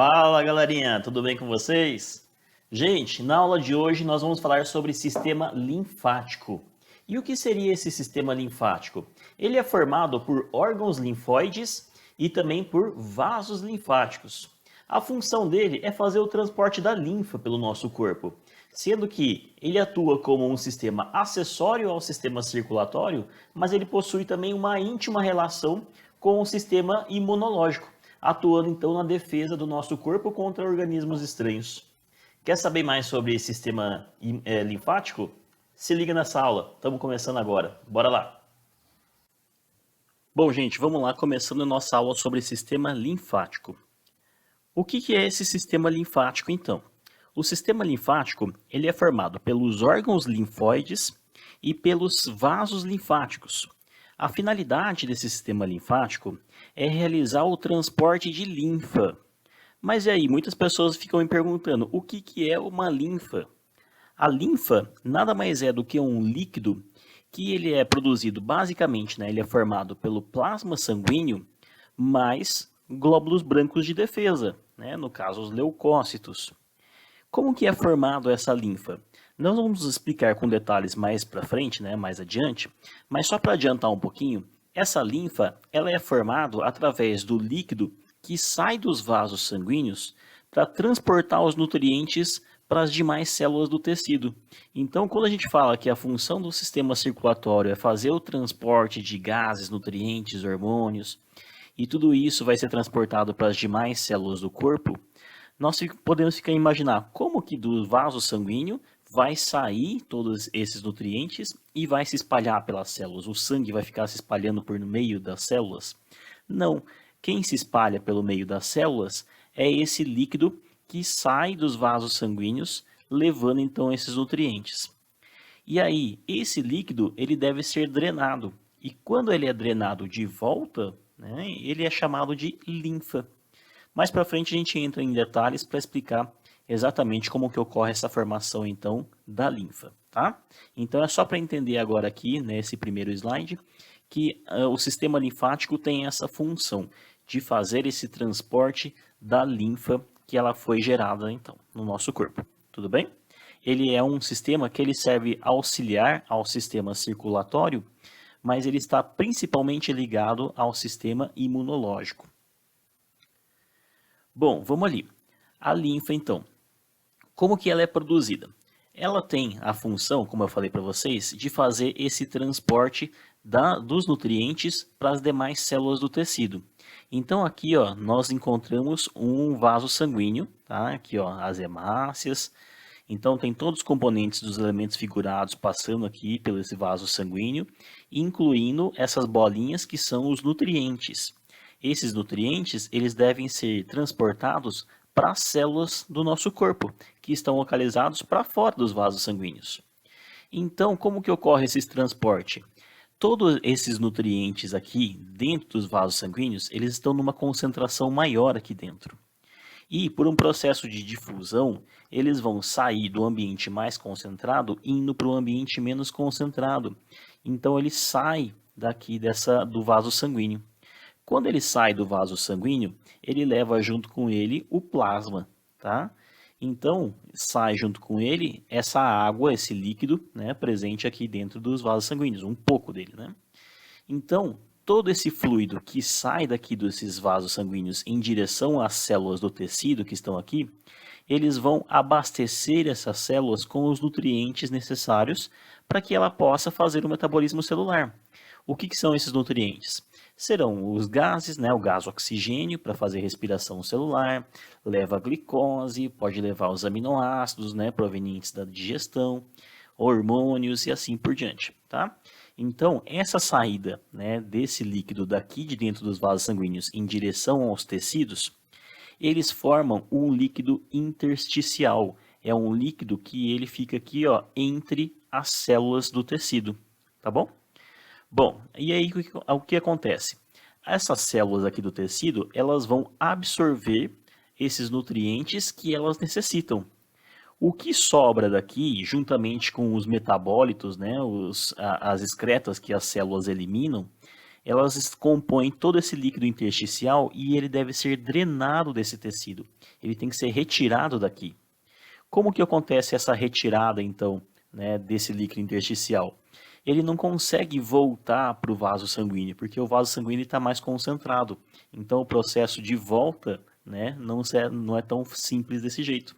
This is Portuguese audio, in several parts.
Fala galerinha, tudo bem com vocês? Gente, na aula de hoje nós vamos falar sobre sistema linfático. E o que seria esse sistema linfático? Ele é formado por órgãos linfóides e também por vasos linfáticos. A função dele é fazer o transporte da linfa pelo nosso corpo, sendo que ele atua como um sistema acessório ao sistema circulatório, mas ele possui também uma íntima relação com o sistema imunológico, atuando então na defesa do nosso corpo contra organismos estranhos. Quer saber mais sobre esse sistema linfático? Se liga nessa aula, estamos começando agora. Bora lá! Bom, gente, vamos lá, começando a nossa aula sobre sistema linfático. O que é esse sistema linfático, então? O sistema linfático ele é formado pelos órgãos linfóides e pelos vasos linfáticos. A finalidade desse sistema linfático é realizar o transporte de linfa. Mas e aí, muitas pessoas ficam me perguntando, o que é uma linfa? A linfa nada mais é do que um líquido que ele é produzido basicamente, ele é formado pelo plasma sanguíneo mais glóbulos brancos de defesa, no caso os leucócitos. Como que é formado essa linfa? Nós vamos explicar com detalhes mais para frente, mais adiante, mas só para adiantar um pouquinho, essa linfa ela é formada através do líquido que sai dos vasos sanguíneos para transportar os nutrientes para as demais células do tecido. Então, quando a gente fala que a função do sistema circulatório é fazer o transporte de gases, nutrientes, hormônios, e tudo isso vai ser transportado para as demais células do corpo, nós podemos ficar imaginar como que do vaso sanguíneo vai sair todos esses nutrientes e vai se espalhar pelas células. O sangue vai ficar se espalhando por no meio das células? Não. Quem se espalha pelo meio das células é esse líquido que sai dos vasos sanguíneos, levando então esses nutrientes. E aí, esse líquido ele deve ser drenado. E quando ele é drenado de volta, ele é chamado de linfa. Mais para frente a gente entra em detalhes para explicar exatamente como que ocorre essa formação então da linfa, tá? Então é só para entender agora aqui, nesse primeiro slide, que o sistema linfático tem essa função de fazer esse transporte da linfa que ela foi gerada então no nosso corpo, tudo bem? Ele é um sistema que ele serve auxiliar ao sistema circulatório, mas ele está principalmente ligado ao sistema imunológico. Bom, vamos ali. A linfa, então, como que ela é produzida? Ela tem a função, como eu falei para vocês, de fazer esse transporte dos nutrientes para as demais células do tecido. Então aqui, ó, nós encontramos um vaso sanguíneo, tá? Aqui, ó, as hemácias. Então tem todos os componentes dos elementos figurados passando aqui pelo esse vaso sanguíneo, incluindo essas bolinhas que são os nutrientes. Esses nutrientes, eles devem ser transportados para as células do nosso corpo, que estão localizados para fora dos vasos sanguíneos. Então, como que ocorre esse transporte? Todos esses nutrientes aqui, dentro dos vasos sanguíneos, eles estão numa concentração maior aqui dentro. E, por um processo de difusão, eles vão sair do ambiente mais concentrado indo para o ambiente menos concentrado. Então, ele sai daqui do vaso sanguíneo. Quando ele sai do vaso sanguíneo, ele leva junto com ele o plasma, tá? Então, sai junto com ele essa água, esse líquido, presente aqui dentro dos vasos sanguíneos, um pouco dele, Então, todo esse fluido que sai daqui desses vasos sanguíneos em direção às células do tecido que estão aqui, eles vão abastecer essas células com os nutrientes necessários para que ela possa fazer o metabolismo celular. O que são esses nutrientes? Serão os gases, o gás oxigênio para fazer respiração celular, leva a glicose, pode levar os aminoácidos, provenientes da digestão, hormônios e assim por diante, tá? Então, essa saída, desse líquido daqui de dentro dos vasos sanguíneos em direção aos tecidos, eles formam um líquido intersticial. É um líquido que ele fica aqui, ó, entre as células do tecido, tá bom? Bom, e aí o que acontece? Essas células aqui do tecido, elas vão absorver esses nutrientes que elas necessitam. O que sobra daqui, juntamente com os metabólitos, as excretas que as células eliminam, elas compõem todo esse líquido intersticial e ele deve ser drenado desse tecido. Ele tem que ser retirado daqui. Como que acontece essa retirada, então, né, desse líquido intersticial? Ele não consegue voltar para o vaso sanguíneo, porque o vaso sanguíneo está mais concentrado. Então, o processo de volta, né, não é tão simples desse jeito.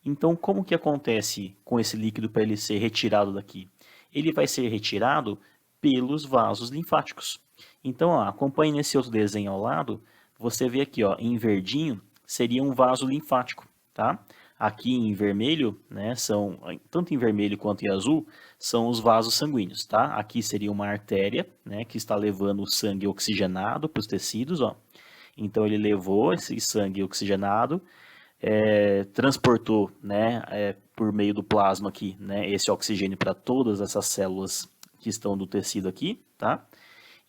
Então, como que acontece com esse líquido para ele ser retirado daqui? Ele vai ser retirado pelos vasos linfáticos. Então, ó, acompanhe nesse outro desenho ao lado, você vê aqui, ó, em verdinho, seria um vaso linfático, tá? Aqui em vermelho, né, tanto em vermelho quanto em azul, são os vasos sanguíneos, tá? Aqui seria uma artéria, né, que está levando o sangue oxigenado para os tecidos, ó. Então, ele levou esse sangue oxigenado, transportou, né, por meio do plasma aqui, né, esse oxigênio para todas essas células que estão do tecido aqui, tá?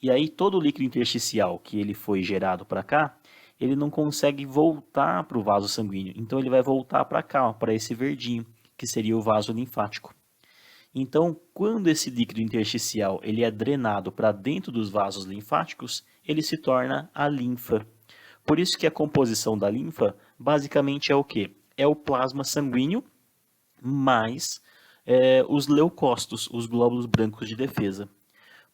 E aí todo o líquido intersticial que ele foi gerado para cá, ele não consegue voltar para o vaso sanguíneo, então ele vai voltar para cá, para esse verdinho, que seria o vaso linfático. Então, quando esse líquido intersticial ele é drenado para dentro dos vasos linfáticos, ele se torna a linfa. Por isso que a composição da linfa basicamente é o quê? É o plasma sanguíneo mais os leucócitos, os glóbulos brancos de defesa.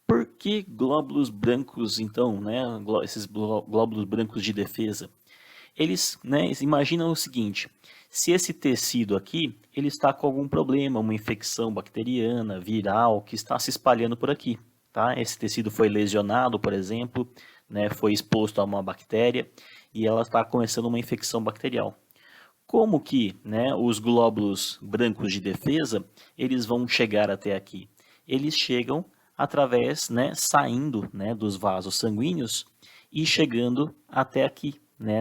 Por que glóbulos brancos, então, né, esses glóbulos brancos de defesa? Eles, né, imaginam o seguinte: se esse tecido aqui ele está com algum problema, uma infecção bacteriana, viral, que está se espalhando por aqui, tá? Esse tecido foi lesionado, por exemplo, né, foi exposto a uma bactéria e ela está começando uma infecção bacterial. Como que, né, os glóbulos brancos de defesa eles vão chegar até aqui? Eles chegam através, né, saindo, né, dos vasos sanguíneos e chegando até aqui, né,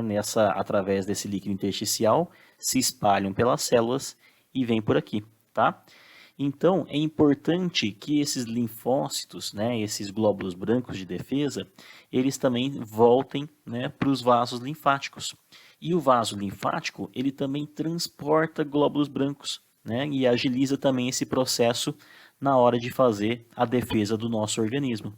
através desse líquido intersticial, se espalham pelas células e vêm por aqui, tá? Então, é importante que esses linfócitos, né, esses glóbulos brancos de defesa, eles também voltem, né, para os vasos linfáticos. E o vaso linfático, ele também transporta glóbulos brancos, né, e agiliza também esse processo na hora de fazer a defesa do nosso organismo.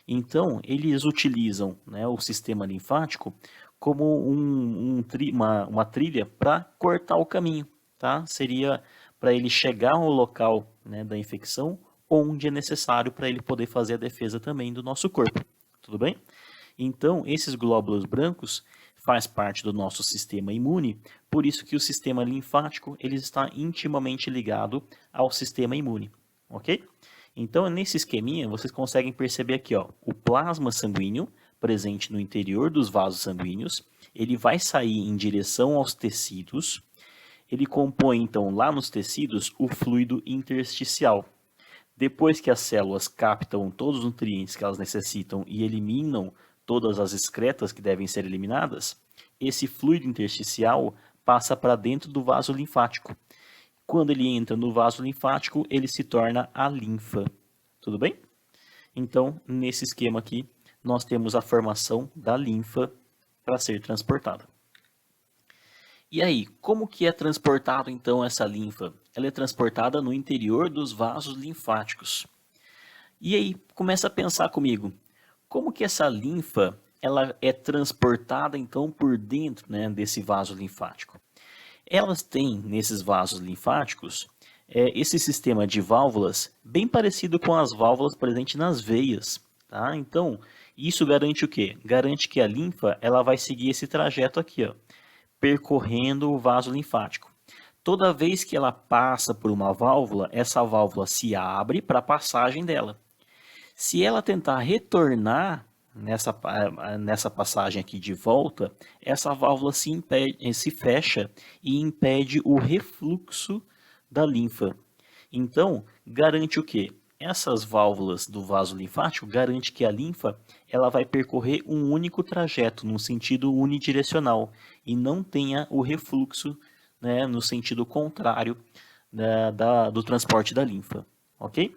Então, eles utilizam, né, o sistema linfático como uma trilha para cortar o caminho, tá? Seria para ele chegar ao local, né, da infecção, onde é necessário para ele poder fazer a defesa também do nosso corpo. Tudo bem? Então, esses glóbulos brancos faz parte do nosso sistema imune, por isso que o sistema linfático ele está intimamente ligado ao sistema imune, ok? Então, nesse esqueminha, vocês conseguem perceber aqui, ó, o plasma sanguíneo presente no interior dos vasos sanguíneos, ele vai sair em direção aos tecidos, ele compõe, então, lá nos tecidos, o fluido intersticial. Depois que as células captam todos os nutrientes que elas necessitam e eliminam todas as excretas que devem ser eliminadas, esse fluido intersticial passa para dentro do vaso linfático. Quando ele entra no vaso linfático, ele se torna a linfa. Tudo bem? Então, nesse esquema aqui, nós temos a formação da linfa para ser transportada. E aí, como que é transportado então essa linfa? Ela é transportada no interior dos vasos linfáticos. E aí, começa a pensar comigo, como que essa linfa ela é transportada então por dentro, né, desse vaso linfático? Elas têm nesses vasos linfáticos esse sistema de válvulas bem parecido com as válvulas presentes nas veias, tá? Então, isso garante o quê? Garante que a linfa ela vai seguir esse trajeto aqui, ó, percorrendo o vaso linfático. Toda vez que ela passa por uma válvula, essa válvula se abre para a passagem dela. Se ela tentar retornar nessa passagem aqui de volta, essa válvula se fecha e impede o refluxo da linfa. Então, garante o quê? Essas válvulas do vaso linfático garante que a linfa ela vai percorrer um único trajeto, no sentido unidirecional, e não tenha o refluxo, né, no sentido contrário do transporte da linfa. Ok?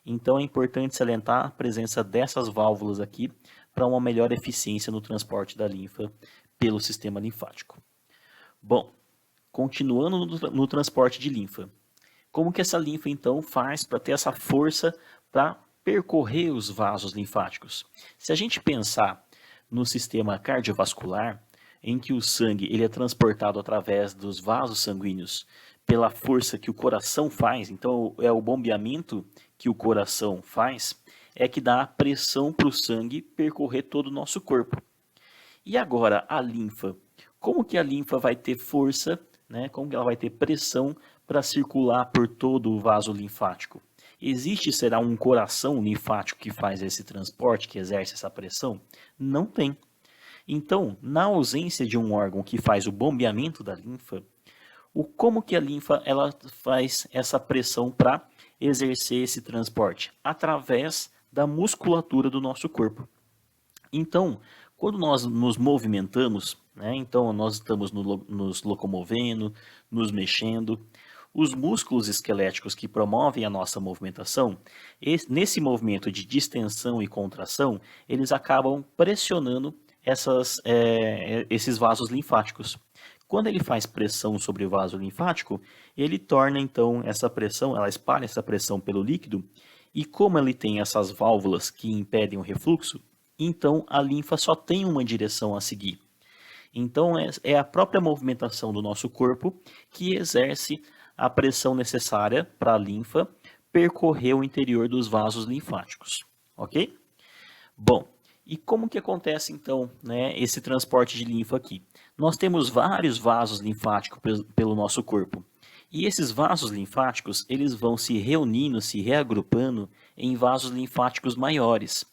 Então é importante salientar a presença dessas válvulas aqui para uma melhor eficiência no transporte da linfa pelo sistema linfático. Bom, continuando no transporte de linfa. Como que essa linfa então faz para ter essa força para percorrer os vasos linfáticos. Se a gente pensar no sistema cardiovascular, em que o sangue ele é transportado através dos vasos sanguíneos pela força que o coração faz, então é o bombeamento que o coração faz, é que dá a pressão para o sangue percorrer todo o nosso corpo. E agora a linfa? Como que a linfa vai ter força, né? Como que ela vai ter pressão para circular por todo o vaso linfático? Será um coração linfático que faz esse transporte, que exerce essa pressão? Não tem. Então, na ausência de um órgão que faz o bombeamento da linfa, como que a linfa ela faz essa pressão para exercer esse transporte? Através da musculatura do nosso corpo. Então, quando nós nos movimentamos, né, então nós estamos nos locomovendo, nos mexendo, os músculos esqueléticos que promovem a nossa movimentação, nesse movimento de distensão e contração, eles acabam pressionando esses vasos linfáticos. Quando ele faz pressão sobre o vaso linfático, ele torna então essa pressão, ela espalha essa pressão pelo líquido, e como ele tem essas válvulas que impedem o refluxo, então a linfa só tem uma direção a seguir. Então é a própria movimentação do nosso corpo que exerce a pressão necessária para a linfa percorrer o interior dos vasos linfáticos, ok? Bom, e como que acontece então, né, esse transporte de linfa aqui? Nós temos vários vasos linfáticos pelo nosso corpo. E esses vasos linfáticos, eles vão se reunindo, se reagrupando em vasos linfáticos maiores.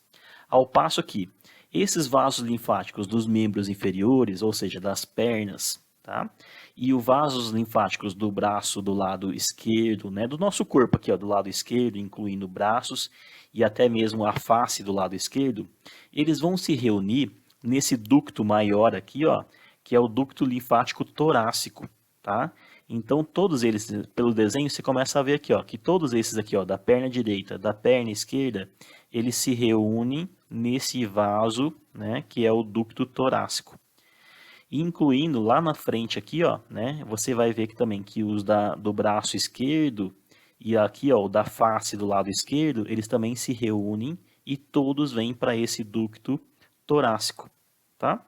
Ao passo que esses vasos linfáticos dos membros inferiores, ou seja, das pernas, tá? E os vasos linfáticos do braço do lado esquerdo, né, do nosso corpo aqui, ó, do lado esquerdo, incluindo braços e até mesmo a face do lado esquerdo, eles vão se reunir nesse ducto maior aqui, ó, que é o ducto linfático torácico, tá? Então todos eles, pelo desenho, você começa a ver aqui, ó, que todos esses aqui, ó, da perna direita, da perna esquerda, eles se reúnem nesse vaso, né, que é o ducto torácico. Incluindo lá na frente aqui, ó, né, você vai ver que também que os do braço esquerdo e aqui, ó, o da face do lado esquerdo, eles também se reúnem e todos vêm para esse ducto torácico, tá?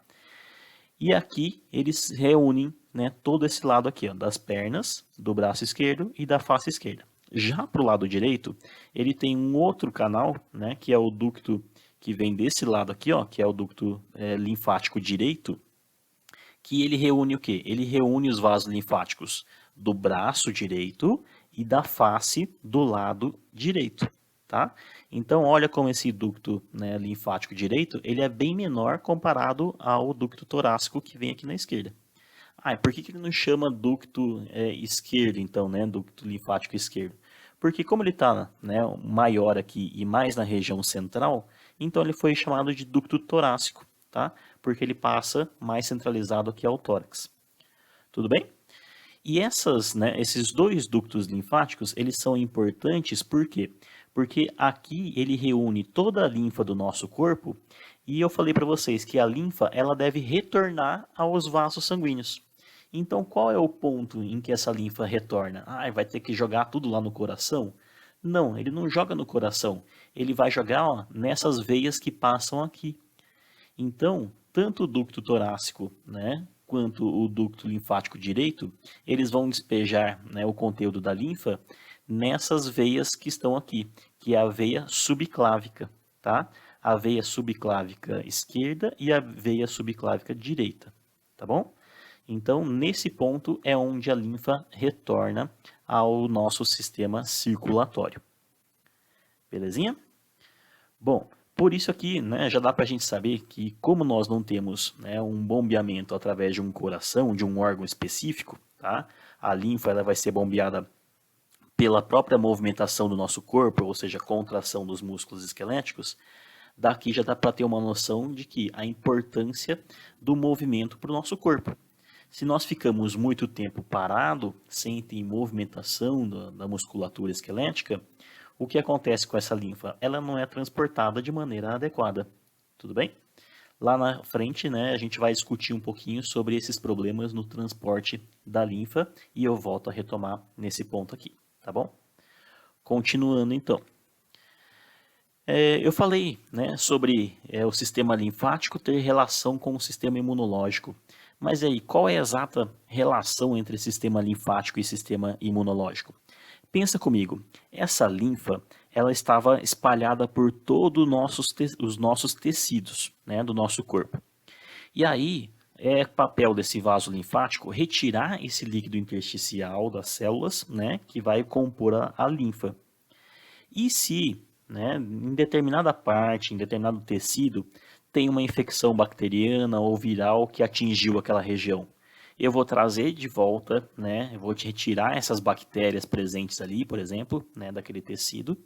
E aqui eles reúnem, né, todo esse lado aqui, ó, das pernas, do braço esquerdo e da face esquerda. Já para o lado direito, ele tem um outro canal, né, que é o ducto que vem desse lado aqui, ó, que é o ducto linfático direito, que ele reúne o quê? Ele reúne os vasos linfáticos do braço direito e da face do lado direito, tá? Então, olha como esse ducto, né, linfático direito, ele é bem menor comparado ao ducto torácico que vem aqui na esquerda. Ah, e por que ele não chama ducto esquerdo, então, né, ducto linfático esquerdo? Porque como ele está, né, maior aqui e mais na região central, então ele foi chamado de ducto torácico, tá? Porque ele passa mais centralizado aqui ao tórax. Tudo bem? E esses dois ductos linfáticos, eles são importantes por quê? Porque aqui ele reúne toda a linfa do nosso corpo e eu falei para vocês que a linfa ela deve retornar aos vasos sanguíneos. Então, qual é o ponto em que essa linfa retorna? Ah, vai ter que jogar tudo lá no coração? Não, ele não joga no coração. Ele vai jogar, ó, nessas veias que passam aqui. Então, tanto o ducto torácico, né, quanto o ducto linfático direito, eles vão despejar, né, o conteúdo da linfa nessas veias que estão aqui, que é a veia subclávica, tá? A veia subclávica esquerda e a veia subclávica direita, tá bom? Então, nesse ponto é onde a linfa retorna ao nosso sistema circulatório. Belezinha? Bom, por isso aqui, né, já dá para a gente saber que como nós não temos, né, um bombeamento através de um coração, de um órgão específico, tá? A linfa ela vai ser bombeada pela própria movimentação do nosso corpo, ou seja, contração dos músculos esqueléticos. Daqui já dá para ter uma noção de que a importância do movimento para o nosso corpo. Se nós ficamos muito tempo parado, sem ter movimentação da musculatura esquelética, o que acontece com essa linfa? Ela não é transportada de maneira adequada. Tudo bem? Lá na frente, né, a gente vai discutir um pouquinho sobre esses problemas no transporte da linfa e eu volto a retomar nesse ponto aqui, tá bom? Continuando então. Eu falei, né, sobre o sistema linfático ter relação com o sistema imunológico. Mas aí, qual é a exata relação entre sistema linfático e sistema imunológico? Pensa comigo, essa linfa, ela estava espalhada por todos os nossos tecidos, né, do nosso corpo. E aí, é papel desse vaso linfático retirar esse líquido intersticial das células, né, que vai compor a linfa. E se, né, em determinada parte, em determinado tecido, tem uma infecção bacteriana ou viral que atingiu aquela região, eu vou trazer de volta, né, eu vou te retirar essas bactérias presentes ali, por exemplo, né, daquele tecido,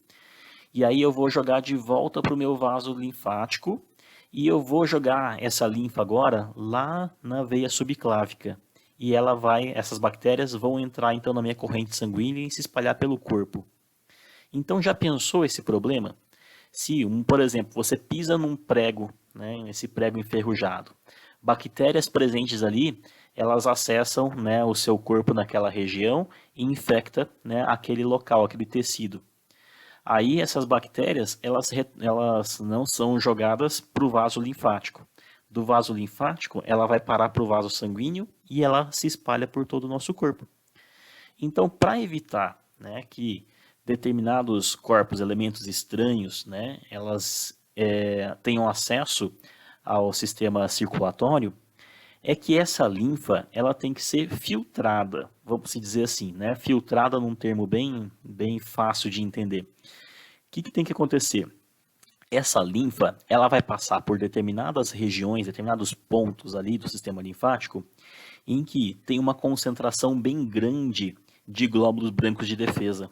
e aí eu vou jogar de volta para o meu vaso linfático e eu vou jogar essa linfa agora lá na veia subclávica. E essas bactérias vão entrar então na minha corrente sanguínea e se espalhar pelo corpo. Então já pensou esse problema? Se, por exemplo, você pisa num prego, né, esse prego enferrujado, bactérias presentes ali, elas acessam, né, o seu corpo naquela região e infecta, né, aquele local, aquele tecido. Aí essas bactérias, elas não são jogadas para o vaso linfático. Do vaso linfático, ela vai parar para o vaso sanguíneo e ela se espalha por todo o nosso corpo. Então, para evitar, né, que determinados corpos, elementos estranhos, né, elas tenham acesso ao sistema circulatório, é que essa linfa ela tem que ser filtrada, vamos dizer assim, né, filtrada num termo bem fácil de entender. O que tem que acontecer? Essa linfa, ela vai passar por determinadas regiões, determinados pontos ali do sistema linfático, em que tem uma concentração bem grande de glóbulos brancos de defesa.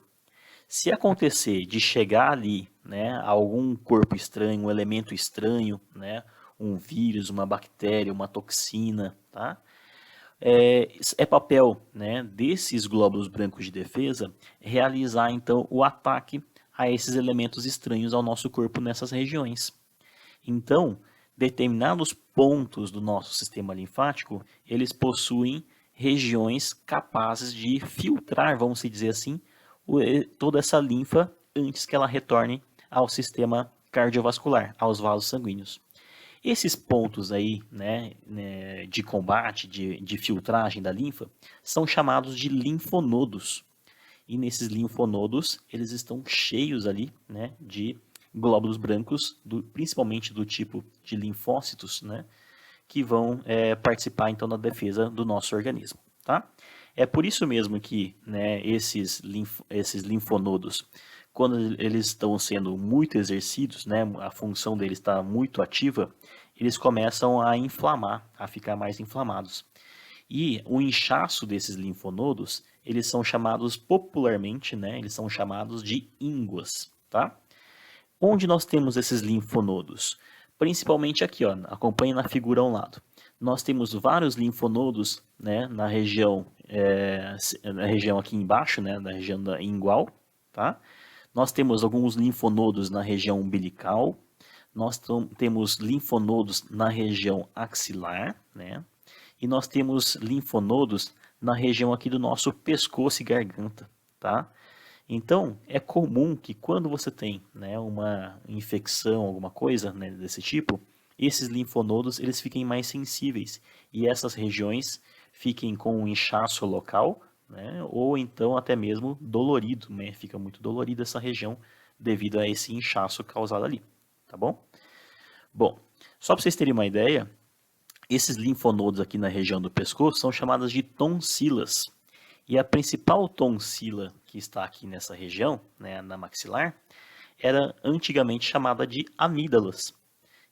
Se acontecer de chegar ali, né, algum corpo estranho, um elemento estranho, né, um vírus, uma bactéria, uma toxina, tá? É papel, né, desses glóbulos brancos de defesa realizar então o ataque a esses elementos estranhos ao nosso corpo nessas regiões. Então, determinados pontos do nosso sistema linfático, eles possuem regiões capazes de filtrar, vamos dizer assim, toda essa linfa antes que ela retorne ao sistema cardiovascular, aos vasos sanguíneos. Esses pontos aí, né, de combate, de filtragem da linfa, são chamados de linfonodos. E nesses linfonodos, eles estão cheios ali, né, de glóbulos brancos, principalmente do tipo de linfócitos, né, que vão participar então da defesa do nosso organismo, tá? É por isso mesmo que, né, esses linfonodos, quando eles estão sendo muito exercidos, né, a função deles está muito ativa, eles começam a inflamar, a ficar mais inflamados. E o inchaço desses linfonodos, eles são chamados popularmente, né, eles são chamados de ínguas, tá? Onde nós temos esses linfonodos? Principalmente aqui, ó, acompanhe na figura ao lado. Nós temos vários linfonodos, né, na região aqui embaixo, né, na região da ingual, tá? Nós temos alguns linfonodos na região umbilical, nós temos linfonodos na região axilar, né? E nós temos linfonodos na região aqui do nosso pescoço e garganta, tá? Então, é comum que quando você tem, né, uma infecção, alguma coisa, né, desse tipo, esses linfonodos eles fiquem mais sensíveis e essas regiões fiquem com um inchaço local, né, ou então até mesmo dolorido, né, fica muito dolorida essa região devido a esse inchaço causado ali, tá bom? Bom, só para vocês terem uma ideia, esses linfonodos aqui na região do pescoço são chamadas de tonsilas. E a principal tonsila que está aqui nessa região, né, na maxilar, era antigamente chamada de amígdalas.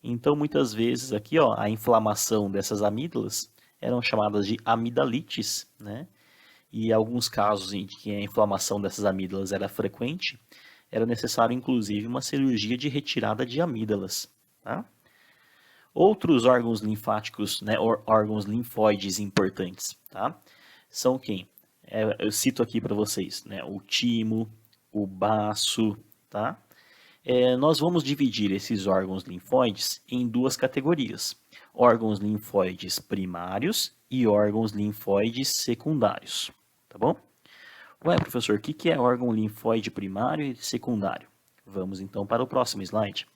Então, muitas vezes aqui, ó, a inflamação dessas amígdalas eram chamadas de amidalites, né? E alguns casos em que a inflamação dessas amígdalas era frequente, era necessário inclusive uma cirurgia de retirada de amígdalas, tá? Outros órgãos linfáticos, né, órgãos linfóides importantes, tá? São quem? Eu cito aqui para vocês, né, o timo, o baço, tá? Nós vamos dividir esses órgãos linfóides em duas categorias: órgãos linfóides primários e órgãos linfóides secundários, tá bom? Ué, professor, o que é órgão linfóide primário e secundário? Vamos então para o próximo slide.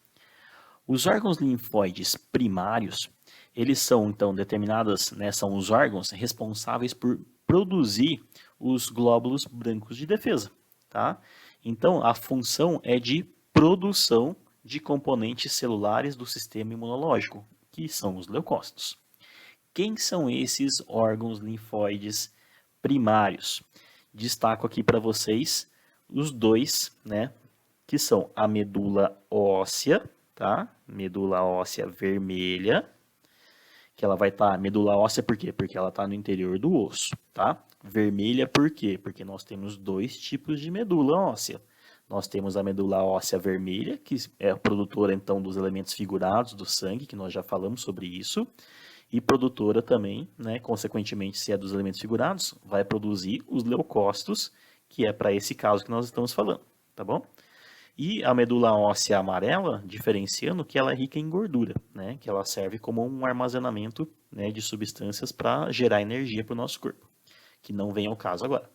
Os órgãos linfóides primários, eles são então determinados, né, são os órgãos responsáveis por produzir os glóbulos brancos de defesa, tá? Então a função é de produção de componentes celulares do sistema imunológico, que são os leucócitos. Quem são esses órgãos linfóides primários? Destaco aqui para vocês os dois, né, que são a medula óssea, tá? Medula óssea vermelha, que ela vai estar, medula óssea por quê? Porque ela está no interior do osso, tá? Vermelha por quê? Porque nós temos dois tipos de medula óssea. Nós temos a medula óssea vermelha, que é a produtora então dos elementos figurados do sangue, que nós já falamos sobre isso, e produtora também, né, consequentemente, se é dos elementos figurados, vai produzir os leucócitos, que é para esse caso que nós estamos falando, tá bom? E a medula óssea amarela, diferenciando que ela é rica em gordura, né, que ela serve como um armazenamento, né, de substâncias para gerar energia para o nosso corpo, que não vem ao caso agora.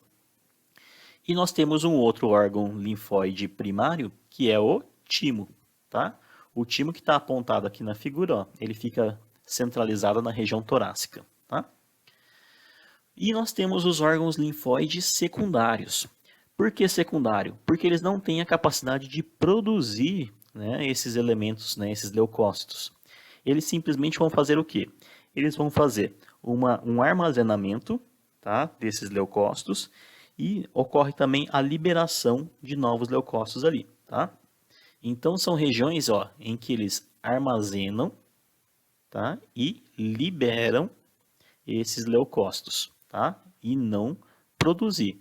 E nós temos um outro órgão linfóide primário, que é o timo, tá? O timo que está apontado aqui na figura, ó, ele fica centralizado na região torácica, tá? E nós temos os órgãos linfóides secundários. Por que secundário? Porque eles não têm a capacidade de produzir, né, esses elementos, né, esses leucócitos. Eles simplesmente vão fazer o quê? Eles vão fazer um armazenamento, tá, desses leucócitos, e ocorre também a liberação de novos leucócitos ali, tá? Então são regiões, ó, em que eles armazenam, tá, e liberam esses leucócitos, tá? E não produzir.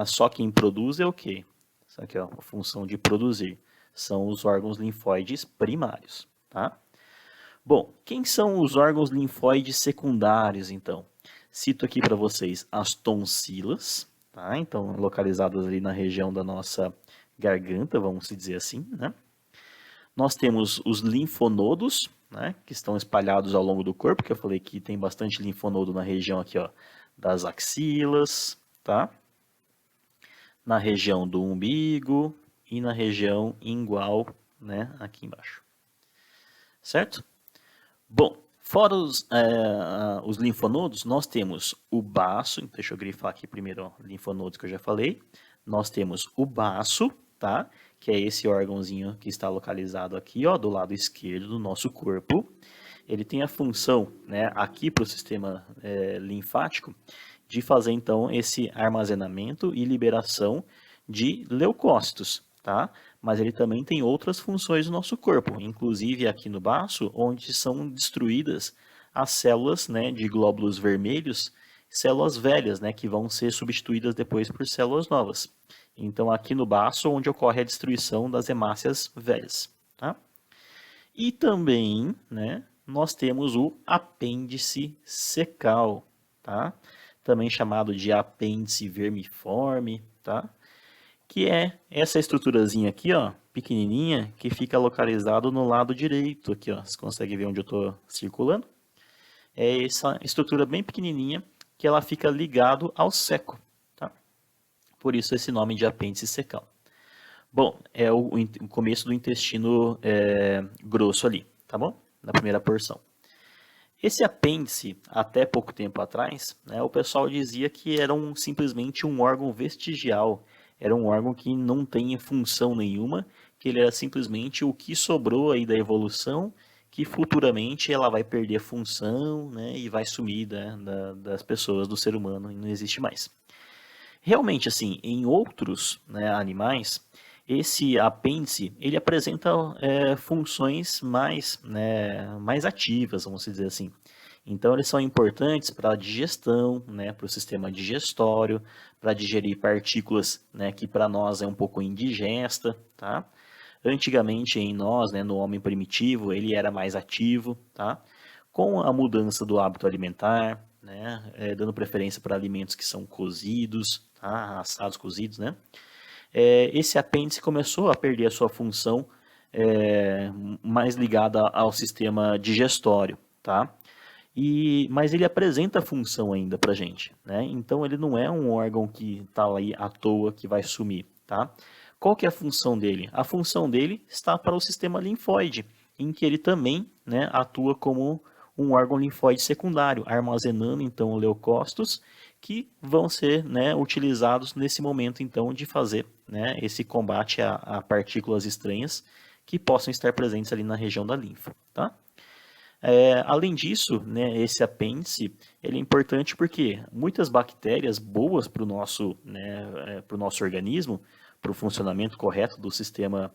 Só quem produz é o quê? Isso aqui, ó, a função de produzir. São os órgãos linfóides primários, tá? Bom, quem são os órgãos linfóides secundários, então? Cito aqui para vocês as tonsilas, tá? Então, localizadas ali na região da nossa garganta, vamos dizer assim, né? Nós temos os linfonodos, né, que estão espalhados ao longo do corpo, que eu falei que tem bastante linfonodo na região aqui, ó, das axilas, tá? Na região do umbigo e na região ingual, né, aqui embaixo. Certo? Bom, fora os linfonodos, nós temos o baço, deixa eu grifar aqui primeiro, ó, linfonodos que eu já falei. Nós temos o baço, tá? Que é esse órgãozinho que está localizado aqui, ó, do lado esquerdo do nosso corpo. Ele tem a função, né, aqui para o sistema linfático, de fazer então esse armazenamento e liberação de leucócitos, tá? Mas ele também tem outras funções no nosso corpo, inclusive aqui no baço, onde são destruídas as células, né, de glóbulos vermelhos, células velhas, né, que vão ser substituídas depois por células novas. Então aqui no baço, onde ocorre a destruição das hemácias velhas, tá? E também, né, nós temos o apêndice secal, tá? Também chamado de apêndice vermiforme, tá? Que é essa estruturazinha aqui, ó, pequenininha, que fica localizado no lado direito aqui, ó. Você consegue ver onde eu estou circulando? É essa estrutura bem pequenininha que ela fica ligado ao seco, tá? Por isso esse nome de apêndice secal. Bom, é o começo do intestino grosso ali, tá bom? Na primeira porção. Esse apêndice, até pouco tempo atrás, né, o pessoal dizia que era simplesmente um órgão vestigial, era um órgão que não tem função nenhuma, que ele era simplesmente o que sobrou aí da evolução, que futuramente ela vai perder função, né, e vai sumir das pessoas, do ser humano, e não existe mais. Realmente, assim, em outros, né, animais, esse apêndice, ele apresenta funções mais, né, mais ativas, vamos dizer assim. Então, eles são importantes para a digestão, né, para o sistema digestório, para digerir partículas, né, que para nós é um pouco indigesta, tá? Antigamente, em nós, né, no homem primitivo, ele era mais ativo, tá? Com a mudança do hábito alimentar, né, dando preferência para alimentos que são cozidos, tá? Assados, cozidos, né? Esse apêndice começou a perder a sua função mais ligada ao sistema digestório, tá? Mas ele apresenta função ainda para a gente, né? Então ele não é um órgão que está aí à toa que vai sumir, tá? Qual que é a função dele? A função dele está para o sistema linfóide, em que ele também, né, atua como um órgão linfóide secundário, armazenando então leucócitos que vão ser, né, utilizados nesse momento então de fazer, né, esse combate a partículas estranhas que possam estar presentes ali na região da linfa, tá? Além disso, né, esse apêndice ele é importante porque muitas bactérias boas para o nosso, né, pro nosso organismo, para o funcionamento correto do sistema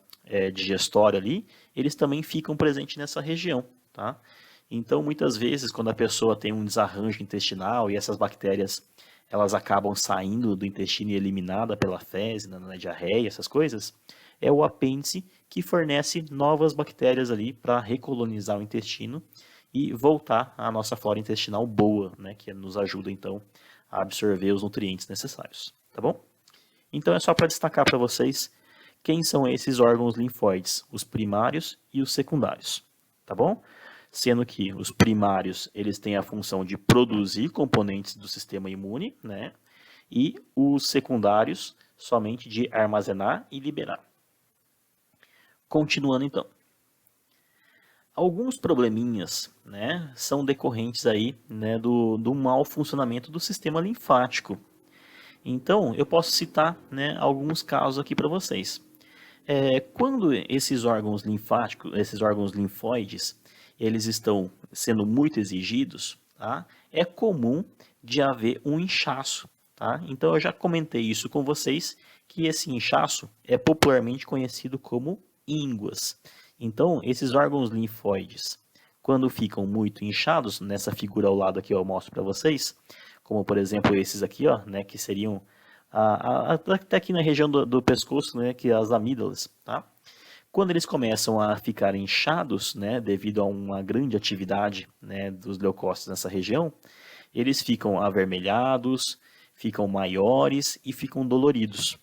digestório ali, eles também ficam presentes nessa região, tá? Então, muitas vezes, quando a pessoa tem um desarranjo intestinal e essas bactérias elas acabam saindo do intestino e eliminada pela fezes, na diarreia, essas coisas, é o apêndice que fornece novas bactérias ali para recolonizar o intestino e voltar à nossa flora intestinal boa, né, que nos ajuda então a absorver os nutrientes necessários, tá bom? Então é só para destacar para vocês quem são esses órgãos linfóides, os primários e os secundários, tá bom? Sendo que os primários, eles têm a função de produzir componentes do sistema imune, né? E os secundários, somente de armazenar e liberar. Continuando então. Alguns probleminhas, né, são decorrentes aí, né, do mau funcionamento do sistema linfático. Então, eu posso citar, né, alguns casos aqui para vocês. Quando esses órgãos linfáticos, esses órgãos linfóides, eles estão sendo muito exigidos, tá? É comum de haver um inchaço, tá? Então eu já comentei isso com vocês, que esse inchaço é popularmente conhecido como ínguas. Então, esses órgãos linfóides, quando ficam muito inchados, nessa figura ao lado aqui eu mostro para vocês, como por exemplo esses aqui, ó, né, que seriam até aqui na região do pescoço, né, que é as amígdalas, tá? Quando eles começam a ficar inchados, né, devido a uma grande atividade, né, dos leucócitos nessa região, eles ficam avermelhados, ficam maiores e ficam doloridos,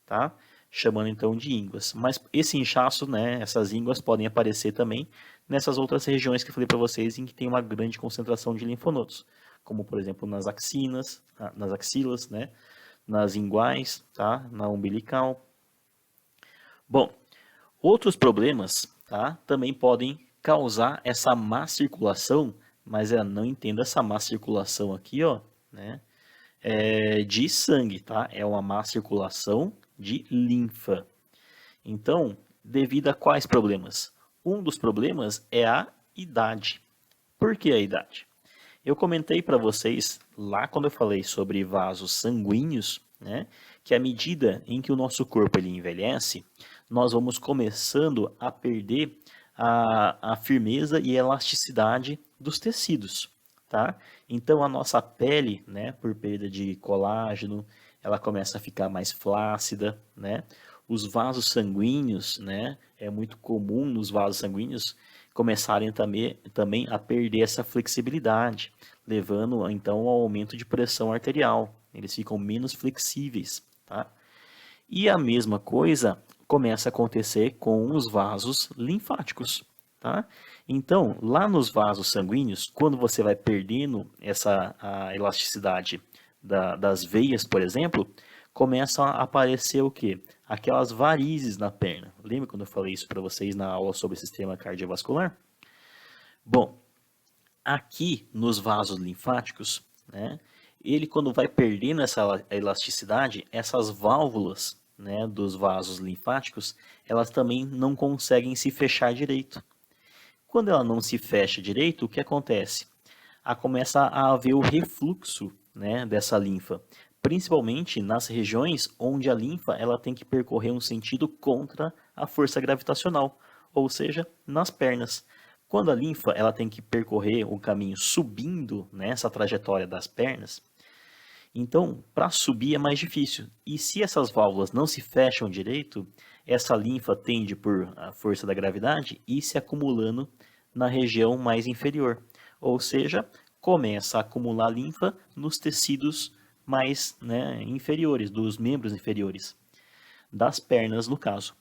tá? Chamando então de ínguas. Mas esse inchaço, né, essas ínguas podem aparecer também nessas outras regiões que eu falei para vocês em que tem uma grande concentração de linfonodos, como por exemplo nas axilas, né, nas inguais, tá? Na umbilical. Bom, outros problemas, tá? Também podem causar essa má circulação, mas não entenda essa má circulação aqui, ó, né? De sangue, tá? É uma má circulação de linfa. Então, devido a quais problemas? Um dos problemas é a idade. Por que a idade? Eu comentei para vocês lá quando eu falei sobre vasos sanguíneos, né, que à medida em que o nosso corpo ele envelhece, nós vamos começando a perder a firmeza e elasticidade dos tecidos, tá? Então a nossa pele, né, por perda de colágeno, ela começa a ficar mais flácida, né? Os vasos sanguíneos, né, é muito comum nos vasos sanguíneos começarem também a perder essa flexibilidade, levando então ao aumento de pressão arterial. Eles ficam menos flexíveis, tá? E a mesma coisa começa a acontecer com os vasos linfáticos, tá? Então, lá nos vasos sanguíneos, quando você vai perdendo a elasticidade das veias, por exemplo, começam a aparecer o quê? Aquelas varizes na perna. Lembra quando eu falei isso para vocês na aula sobre sistema cardiovascular? Bom, aqui nos vasos linfáticos, né, ele quando vai perdendo essa elasticidade, essas válvulas, né, dos vasos linfáticos, elas também não conseguem se fechar direito. Quando ela não se fecha direito, o que acontece? Começa a haver o refluxo, né, dessa linfa, principalmente nas regiões onde a linfa ela tem que percorrer um sentido contra a força gravitacional, ou seja, nas pernas. Quando a linfa ela tem que percorrer o caminho subindo nessa trajetória das pernas, então para subir é mais difícil. E se essas válvulas não se fecham direito, essa linfa tende por a força da gravidade ir se acumulando na região mais inferior. Ou seja, começa a acumular linfa nos tecidos mais, né, inferiores, dos membros inferiores, das pernas no caso.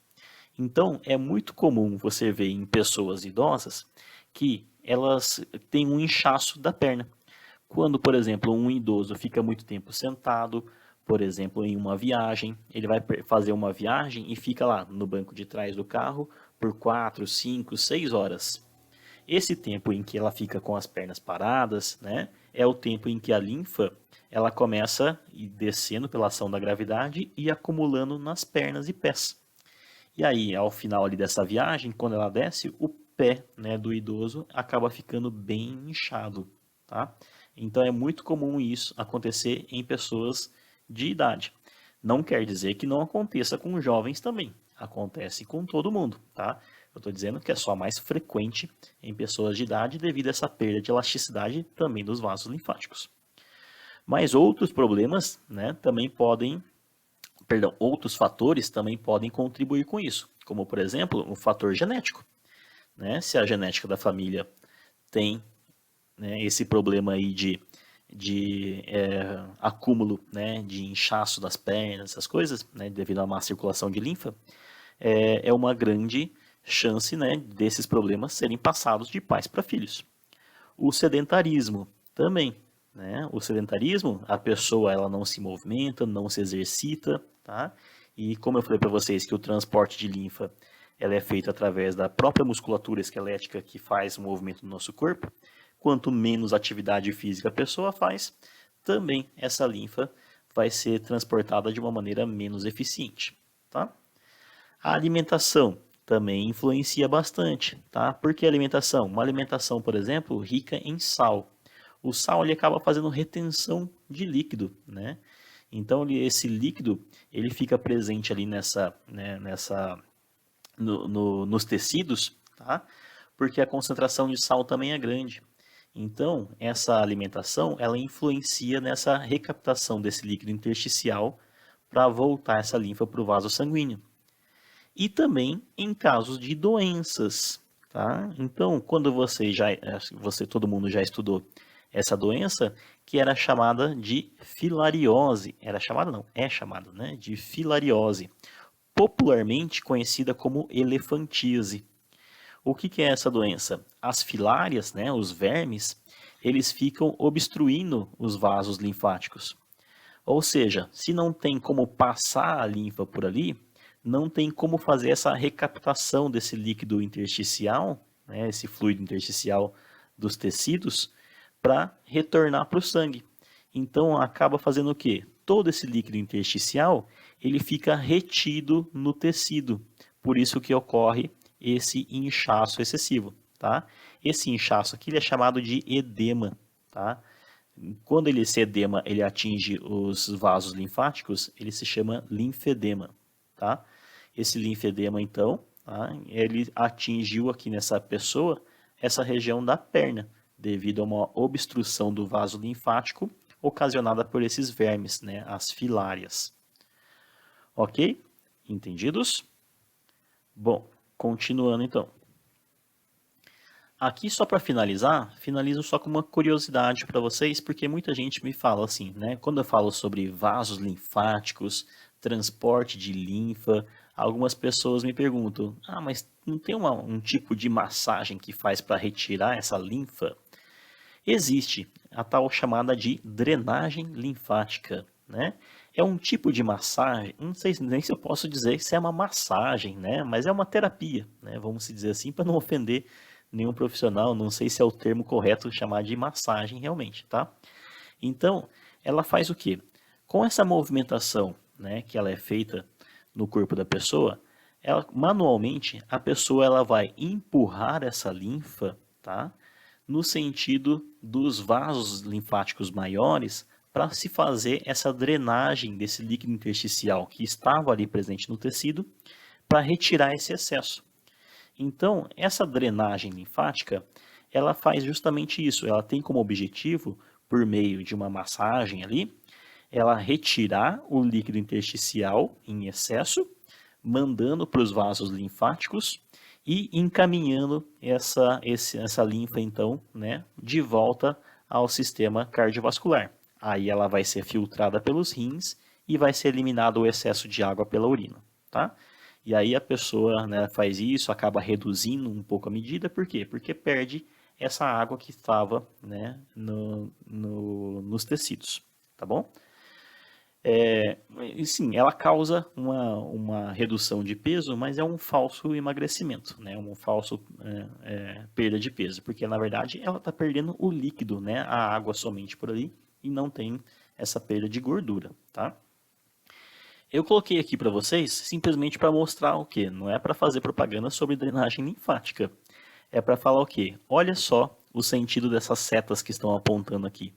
Então, é muito comum você ver em pessoas idosas que elas têm um inchaço da perna. Quando, por exemplo, um idoso fica muito tempo sentado, por exemplo, em uma viagem. Ele vai fazer uma viagem e fica lá no banco de trás do carro por 4, 5, 6 horas. Esse tempo em que ela fica com as pernas paradas, né, é o tempo em que a linfa ela começa a ir descendo pela ação da gravidade e acumulando nas pernas e pés. E aí, ao final ali dessa viagem, quando ela desce, o pé, né, do idoso acaba ficando bem inchado, tá? Então é muito comum isso acontecer em pessoas de idade. Não quer dizer que não aconteça com jovens também. Acontece com todo mundo, tá? Eu estou dizendo que é só mais frequente em pessoas de idade devido a essa perda de elasticidade também dos vasos linfáticos. Mas outros problemas, né, também podem, outros fatores também podem contribuir com isso, como por exemplo, o fator genético, né? Se a genética da família tem, né, esse problema aí de acúmulo, né, de inchaço das pernas, essas coisas, né, devido à má circulação de linfa, é uma grande chance, né, desses problemas serem passados de pais para filhos. O sedentarismo também, né? O sedentarismo, a pessoa ela não se movimenta, não se exercita, tá? E como eu falei para vocês que o transporte de linfa ela é feito através da própria musculatura esquelética que faz o movimento do nosso corpo, quanto menos atividade física a pessoa faz, também essa linfa vai ser transportada de uma maneira menos eficiente, tá? A alimentação também influencia bastante, tá? Por que alimentação? Uma alimentação, por exemplo, rica em sal. O sal ele acaba fazendo retenção de líquido, né? Então esse líquido ele fica presente ali nos tecidos, tá? Porque a concentração de sal também é grande. Então essa alimentação ela influencia nessa recaptação desse líquido intersticial para voltar essa linfa para o vaso sanguíneo e também em casos de doenças, tá? Então, quando todo mundo já estudou essa doença, que era chamada de filariose, era chamada não, é chamada, né, de filariose, popularmente conhecida como elefantíase. O que é essa doença? As filárias, né, os vermes, eles ficam obstruindo os vasos linfáticos. Ou seja, se não tem como passar a linfa por ali, não tem como fazer essa recaptação desse líquido intersticial, né, esse fluido intersticial dos tecidos, para retornar para o sangue. Então acaba fazendo o quê? Todo esse líquido intersticial ele fica retido no tecido. Por isso que ocorre esse inchaço excessivo, tá? Esse inchaço aqui ele é chamado de edema, tá? Quando esse edema ele atinge os vasos linfáticos, ele se chama linfedema, tá? Esse linfedema, então, tá? Ele atingiu aqui nessa pessoa essa região da perna, devido a uma obstrução do vaso linfático ocasionada por esses vermes, né? As filárias. Ok? Entendidos? Bom, continuando então. Aqui só para finalizar, finalizo só com uma curiosidade para vocês, porque muita gente me fala assim, né? Quando eu falo sobre vasos linfáticos, transporte de linfa, algumas pessoas me perguntam: ah, mas não tem um tipo de massagem que faz para retirar essa linfa? Existe a tal chamada de drenagem linfática, né? É um tipo de massagem, não sei nem se eu posso dizer se é uma massagem, né? Mas é uma terapia, né? Vamos dizer assim, para não ofender nenhum profissional, não sei se é o termo correto chamar de massagem realmente, tá? Então, ela faz o quê? Com essa movimentação, né, que ela é feita no corpo da pessoa, ela manualmente a pessoa ela vai empurrar essa linfa, tá? No sentido dos vasos linfáticos maiores para se fazer essa drenagem desse líquido intersticial que estava ali presente no tecido para retirar esse excesso. Então, essa drenagem linfática, ela faz justamente isso. Ela tem como objetivo, por meio de uma massagem ali, ela retirar o líquido intersticial em excesso, mandando para os vasos linfáticos e encaminhando essa linfa, então, né, de volta ao sistema cardiovascular. Aí ela vai ser filtrada pelos rins e vai ser eliminado o excesso de água pela urina, tá? E aí a pessoa, né, faz isso, acaba reduzindo um pouco a medida, por quê? Porque perde essa água que estava, né, nos tecidos, tá bom? E sim, ela causa uma redução de peso, mas é um falso emagrecimento, né? Um falso perda de peso, porque na verdade ela está perdendo o líquido, né? A água somente por ali e não tem essa perda de gordura, tá? Eu coloquei aqui para vocês simplesmente para mostrar o que? Não é para fazer propaganda sobre drenagem linfática, é para falar o quê? Olha só o sentido dessas setas que estão apontando aqui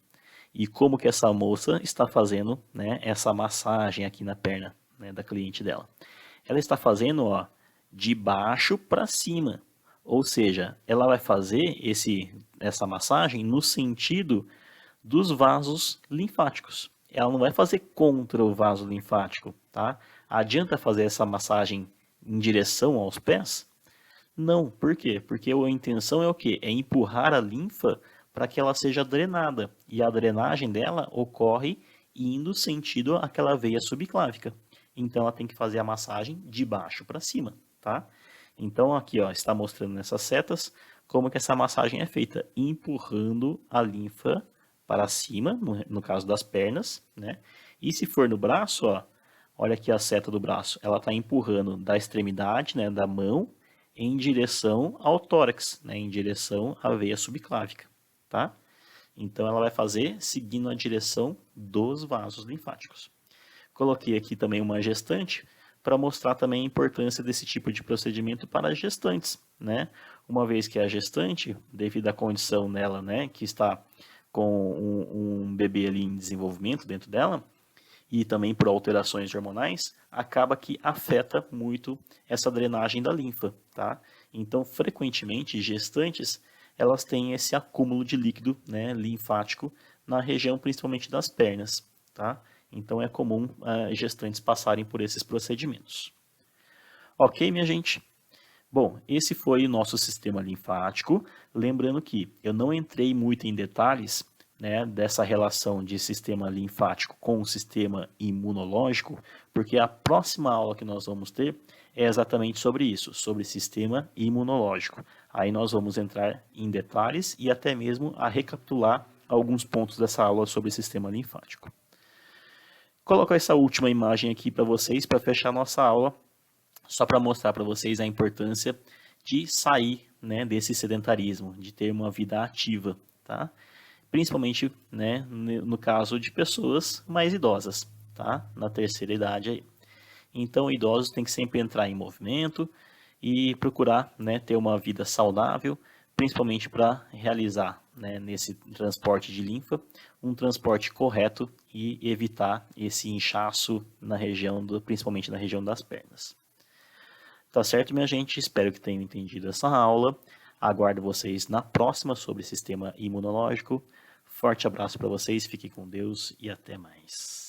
e como que essa moça está fazendo, né, essa massagem aqui na perna, né, da cliente dela. Ela está fazendo, ó, de baixo para cima, ou seja, ela vai fazer essa massagem no sentido dos vasos linfáticos. Ela não vai fazer contra o vaso linfático, tá? Adianta fazer essa massagem em direção aos pés? Não, por quê? Porque a intenção é o quê? É empurrar a linfa para que ela seja drenada. E a drenagem dela ocorre indo sentido àquela veia subclávica. Então ela tem que fazer a massagem de baixo para cima, tá? Então aqui, ó, está mostrando nessas setas como que essa massagem é feita, empurrando a linfa para cima, no caso das pernas, né? E se for no braço, ó, olha aqui a seta do braço, ela está empurrando da extremidade, né, da mão, em direção ao tórax, né, em direção à veia subclávica, tá? Então ela vai fazer seguindo a direção dos vasos linfáticos. Coloquei aqui também uma gestante para mostrar também a importância desse tipo de procedimento para as gestantes, né? Uma vez que a gestante, devido à condição nela, né, que está com um bebê ali em desenvolvimento dentro dela, e também por alterações hormonais, acaba que afeta muito essa drenagem da linfa, tá? Então, frequentemente, gestantes, elas têm esse acúmulo de líquido, né, linfático na região principalmente das pernas, tá? Então, é comum gestantes passarem por esses procedimentos. Ok, minha gente? Bom, esse foi o nosso sistema linfático. Lembrando que eu não entrei muito em detalhes, né, dessa relação de sistema linfático com o sistema imunológico, porque a próxima aula que nós vamos ter é exatamente sobre isso, sobre sistema imunológico. Aí nós vamos entrar em detalhes e até mesmo a recapitular alguns pontos dessa aula sobre sistema linfático. Coloco essa última imagem aqui para vocês para fechar nossa aula, só para mostrar para vocês a importância de sair, né, desse sedentarismo, de ter uma vida ativa, tá? Principalmente, né, no caso de pessoas mais idosas, tá? Na terceira idade aí. Então, idosos têm que sempre entrar em movimento e procurar, né, ter uma vida saudável, principalmente para realizar, né, nesse transporte de linfa, um transporte correto e evitar esse inchaço na região, principalmente na região das pernas. Tá certo, minha gente? Espero que tenham entendido essa aula. Aguardo vocês na próxima sobre sistema imunológico. Forte abraço para vocês, fiquem com Deus e até mais.